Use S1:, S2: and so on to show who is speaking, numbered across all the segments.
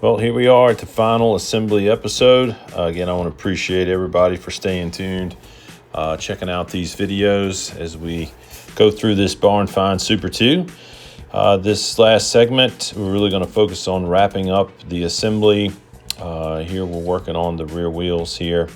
S1: Well, here we are at the final assembly episode. Again, I want to appreciate everybody for staying tuned, checking out these videos as we go through this Barn Find Super 2. This last segment, we're really going to focus on wrapping up the assembly. Here we're working on the rear wheels here.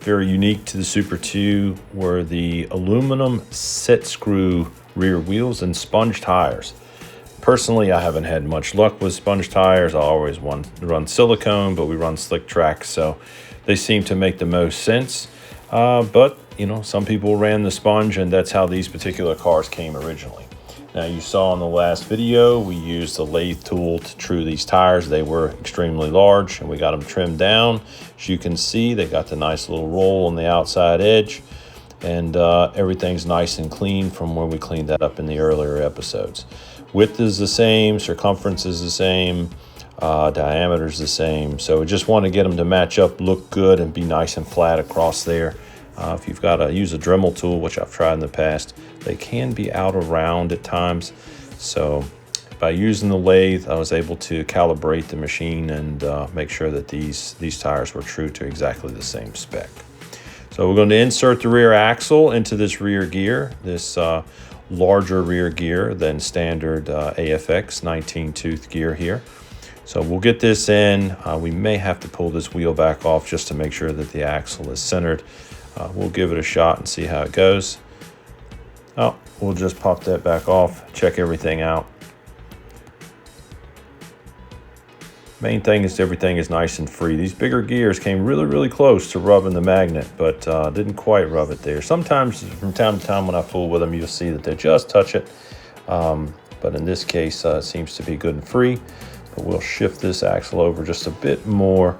S1: Very unique to the Super 2 were the aluminum set screw rear wheels and sponge tires. Personally, I haven't had much luck with sponge tires. I always run silicone, but we run Slick Track, so they seem to make the most sense. But, you know, some people ran the sponge, and that's how these particular cars came originally. Now, you saw in the last video, we used the lathe tool to true these tires. They were extremely large, and we got them trimmed down. As you can see, they got the nice little roll on the outside edge, and everything's nice and clean from when we cleaned that up in the earlier episodes. Width is the same, circumference is the same, diameter is the same. So we just want to get them to match up, look good, and be nice and flat across there. If you've got to use a Dremel tool, which I've tried in the past, they can be out of round at times. So by using the lathe, I was able to calibrate the machine and make sure that these tires were true to exactly the same spec. So we're going to insert the rear axle into this rear gear, this larger rear gear than standard AFX 19-tooth gear here. So we'll get this in. We may have to pull this wheel back off just to make sure that the axle is centered. We'll give it a shot and see how it goes. Oh, we'll just pop that back off, check everything out. Main thing is everything is nice and free. These bigger gears came really close to rubbing the magnet, but didn't quite rub it there. Sometimes from time to time when I fool with them, you'll see that they just touch it. But in this case, it seems to be good and free. But we'll shift this axle over just a bit more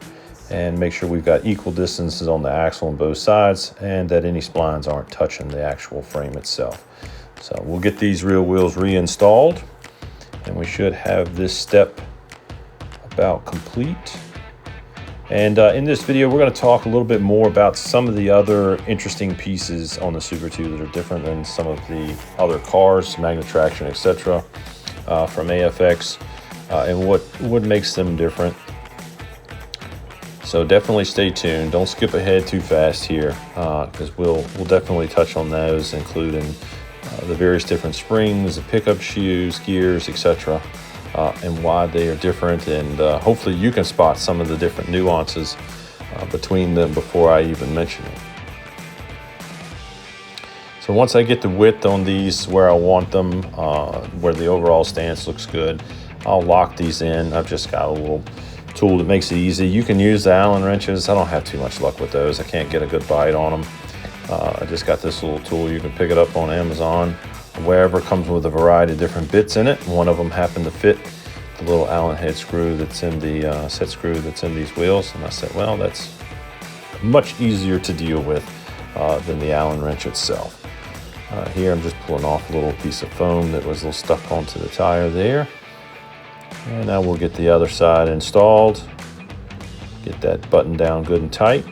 S1: and make sure we've got equal distances on the axle on both sides and that any splines aren't touching the actual frame itself. So we'll get these rear wheels reinstalled, and we should have this step about complete. And in this video, we're going to talk a little bit more about some of the other interesting pieces on the Super 2 that are different than some of the other cars, magnet traction, etc. From AFX, and what makes them different. So definitely stay tuned. Don't skip ahead too fast here, because we'll definitely touch on those, including the various different springs, the pickup shoes, gears, etc. And why they are different, and hopefully you can spot some of the different nuances between them before I even mention it. So once I get the width on these where I want them, where the overall stance looks good, I'll lock these in. I've just got a little tool that makes it easy. You can use the Allen wrenches. I don't have too much luck with those. I can't get a good bite on them. I just got this little tool. You can pick it up on Amazon. Wherever, comes with a variety of different bits in it. One of them happened to fit the little Allen head screw that's in the set screw that's in these wheels. And I said, well, that's much easier to deal with than the Allen wrench itself. Here I'm just pulling off a little piece of foam that was a little stuck onto the tire there. And now we'll get the other side installed. Get that button down good and tight.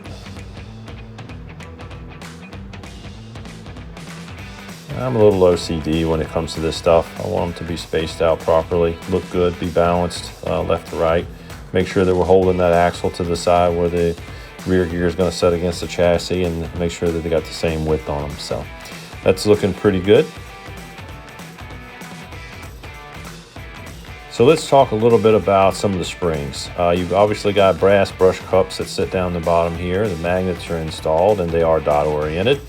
S1: I'm a little OCD when it comes to this stuff. I want them to be spaced out properly, look good, be balanced left to right. Make sure that we're holding that axle to the side where the rear gear is going to set against the chassis, and make sure that they got the same width on them. So that's looking pretty good. So let's talk a little bit about some of the springs. You've obviously got brass brush cups that sit down the bottom here. The magnets are installed and they are dot oriented.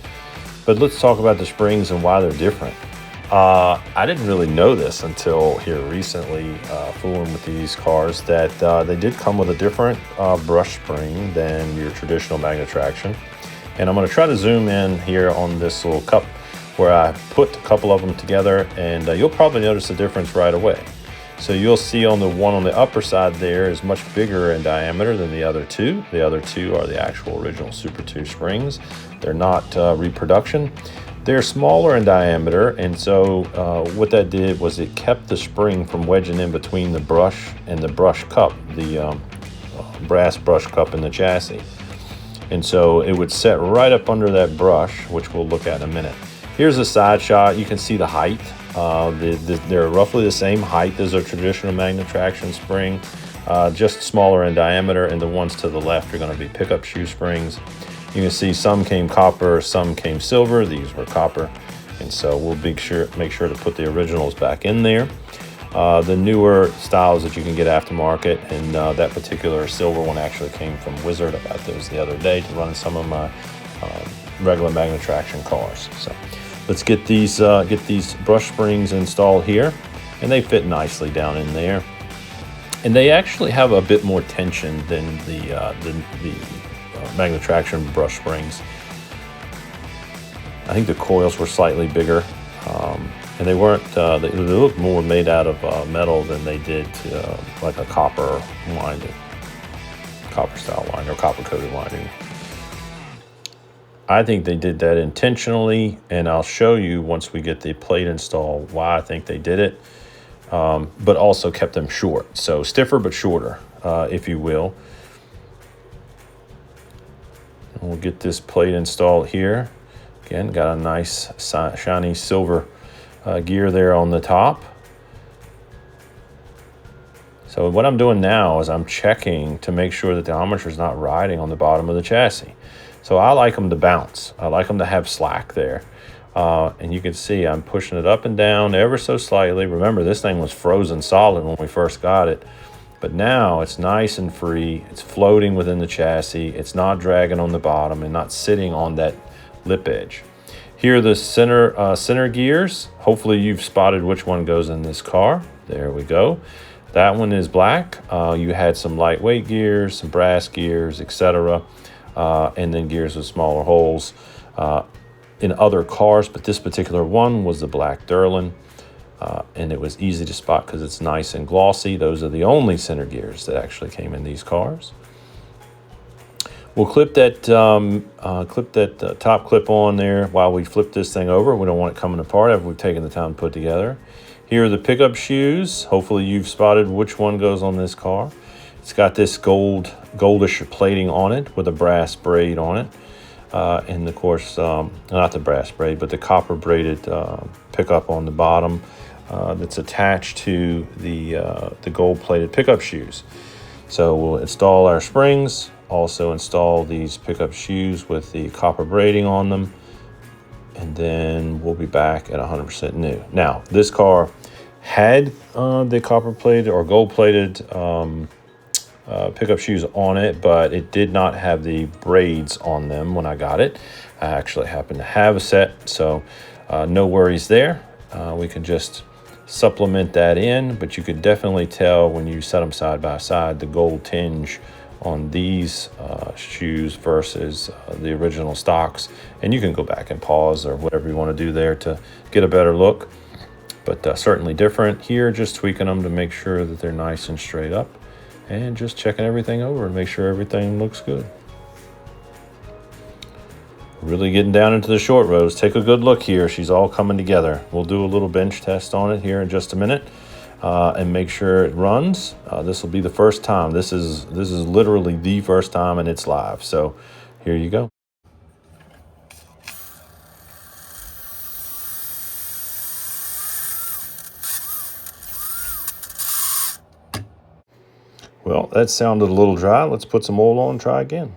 S1: But let's talk about the springs and why they're different. I didn't really know this until here recently, fooling with these cars, that they did come with a different brush spring than your traditional magnet traction. And I'm going to try to zoom in here on this little cup where I put a couple of them together, and you'll probably notice the difference right away. So you'll see on the one on the upper side there is much bigger in diameter than the other two. The other two are the actual original Super 2 springs. They're not reproduction. They're smaller in diameter, and so what that did was it kept the spring from wedging in between the brush and the brush cup, the brass brush cup in the chassis. And so it would set right up under that brush, which we'll look at in a minute. Here's a side shot. You can see the height They're roughly the same height as a traditional Magna Traction spring, just smaller in diameter, and the ones to the left are going to be pickup shoe springs. You can see some came copper, some came silver. These were copper, and so we'll make sure to put the originals back in there. The newer styles that you can get aftermarket, and that particular silver one actually came from Wizard. I got those the other day to run in some of my regular Magna Traction cars. So let's get these brush springs installed here, and they fit nicely down in there. And they actually have a bit more tension than the Magna Traction brush springs. I think the coils were slightly bigger, and they weren't. They looked more made out of metal than they did like a copper winding, copper style winding or copper coated winding. I think they did that intentionally, and I'll show you once we get the plate installed why I think they did it. But also kept them short, so stiffer but shorter, if you will. And we'll get this plate installed here. Again, got a nice shiny silver gear there on the top. So what I'm doing now is I'm checking to make sure that the armature is not riding on the bottom of the chassis. So I like them to bounce. I like them to have slack there. And you can see I'm pushing it up and down ever so slightly. Remember, this thing was frozen solid when we first got it. But now it's nice and free. It's floating within the chassis. It's not dragging on the bottom and not sitting on that lip edge. Here are the center gears. Hopefully you've spotted which one goes in this car. There we go. That one is black. You had some lightweight gears, some brass gears, etc. And then gears with smaller holes in other cars, but this particular one was the black Durlin, and it was easy to spot because it's nice and glossy. Those are the only center gears that actually came in these cars. We'll clip that top clip on there while we flip this thing over. We don't want it coming apart after we've taken the time to put together. Here are the pickup shoes. Hopefully you've spotted which one goes on this car. It's got this goldish plating on it with a brass braid on it. And of course, not the brass braid, but the copper braided pickup on the bottom that's attached to the gold-plated pickup shoes. So we'll install our springs, also install these pickup shoes with the copper braiding on them, and then we'll be back at 100% new. Now, this car had the copper-plated or gold-plated pickup shoes on it, but it did not have the braids on them when I got it. I actually happen to have a set, so no worries there. We can just supplement that in, but you could definitely tell when you set them side by side the gold tinge on these shoes versus the original stocks. And you can go back and pause or whatever you want to do there to get a better look, but certainly different. Here, just tweaking them to make sure that they're nice and straight up, and just checking everything over and make sure everything looks good. Really getting down into the short rows. Take a good look here. She's all coming together. We'll do a little bench test on it here in just a minute and make sure it runs. This will be the first time. This is literally the first time, and it's live. So here you go. Well, that sounded a little dry. Let's put some oil on and try again.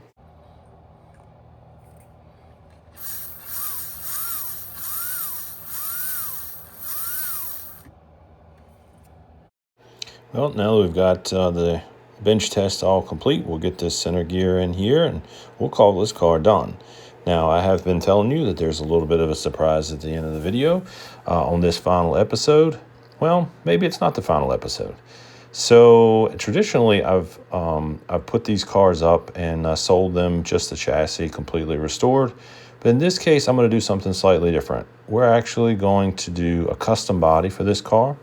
S1: Well, now we've got the bench test all complete. We'll get this center gear in here, and we'll call this car done. Now, I have been telling you that there's a little bit of a surprise at the end of the video on this final episode. Well, maybe it's not the final episode. So traditionally, I've put these cars up and sold them just the chassis completely restored. But in this case, I'm going to do something slightly different. We're actually going to do a custom body for this car.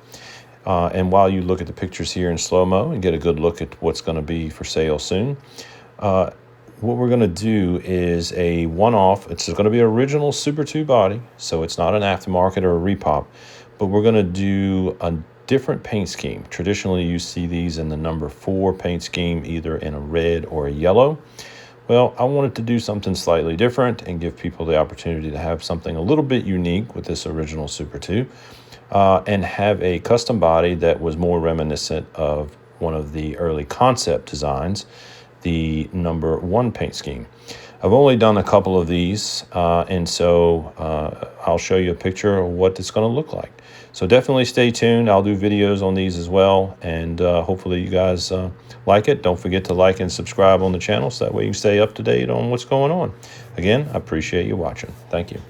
S1: And while you look at the pictures here in slow-mo and get a good look at what's going to be for sale soon, what we're going to do is a one-off. It's going to be an original Super 2 body, so it's not an aftermarket or a repop, but we're going to do a different paint scheme. Traditionally, you see these in the number 4 paint scheme, either in a red or a yellow. Well, I wanted to do something slightly different and give people the opportunity to have something a little bit unique with this original Super 2. and have a custom body that was more reminiscent of one of the early concept designs, the number 1 paint scheme. I've only done a couple of these, and so I'll show you a picture of what it's going to look like. So definitely stay tuned. I'll do videos on these as well, and hopefully you guys like it. Don't forget to like and subscribe on the channel so that way you can stay up to date on what's going on. Again, I appreciate you watching. Thank you.